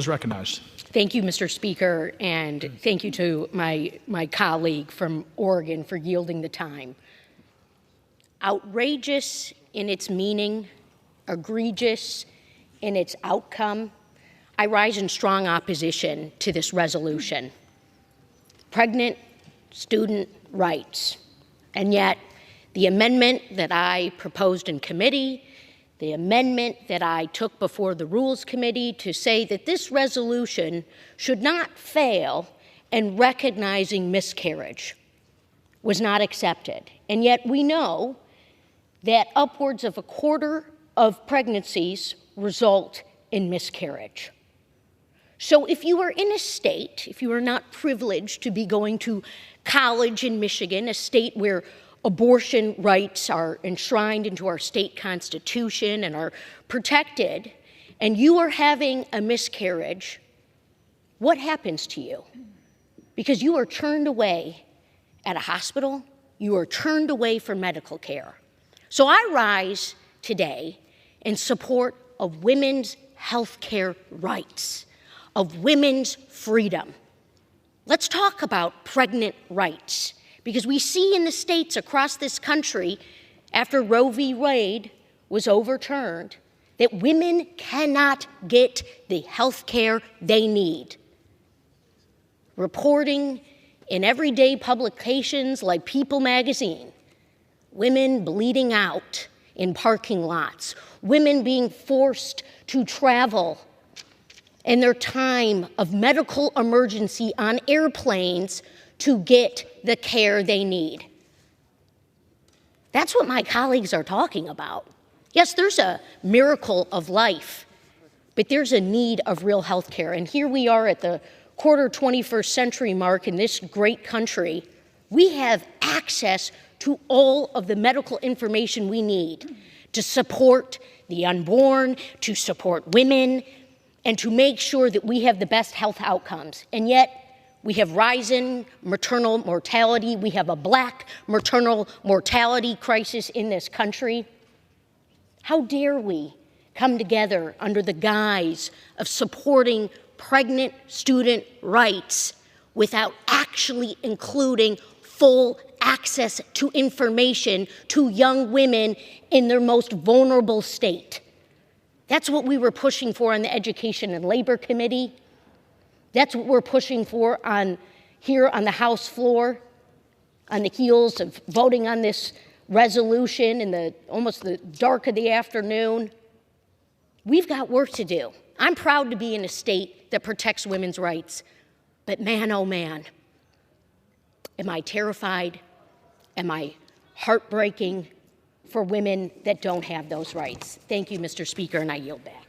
Is recognized. Thank you, Mr. Speaker, and thank you to my colleague from Oregon for yielding the time. Outrageous in its meaning, egregious in its outcome, I rise in strong opposition to this resolution. Pregnant student rights, and yet the amendment that I proposed in committee, the amendment that I took before the Rules Committee to say that this resolution should not fail in recognizing miscarriage was not accepted. And yet we know that upwards of a quarter of pregnancies result in miscarriage. So if you are in a state, if you are not privileged to be going to college in Michigan, a state where abortion rights are enshrined into our state constitution and are protected, and you are having a miscarriage, what happens to you? Because you are turned away at a hospital, you are turned away from medical care. So I rise today in support of women's health care rights, of women's freedom. Let's talk about pregnant rights. Because we see in the states across this country, after Roe v. Wade was overturned, that women cannot get the health care they need. Reporting in everyday publications like People magazine, women bleeding out in parking lots, women being forced to travel in their time of medical emergency on airplanes to get the care they need. That's what my colleagues are talking about. Yes, there's a miracle of life, but there's a need of real health care. And here we are at the quarter 21st century mark in this great country. We have access to all of the medical information we need to support the unborn, to support women, and to make sure that we have the best health outcomes. And yet, we have rising maternal mortality. We have a black maternal mortality crisis in this country. How dare we come together under the guise of supporting pregnant student rights without actually including full access to information to young women in their most vulnerable state? That's what we were pushing for on the Education and Labor Committee. That's what we're pushing for here on the House floor, on the heels of voting on this resolution in almost the dark of the afternoon. We've got work to do. I'm proud to be in a state that protects women's rights, but man, oh man, am I terrified, am I heartbreaking for women that don't have those rights. Thank you, Mr. Speaker, and I yield back.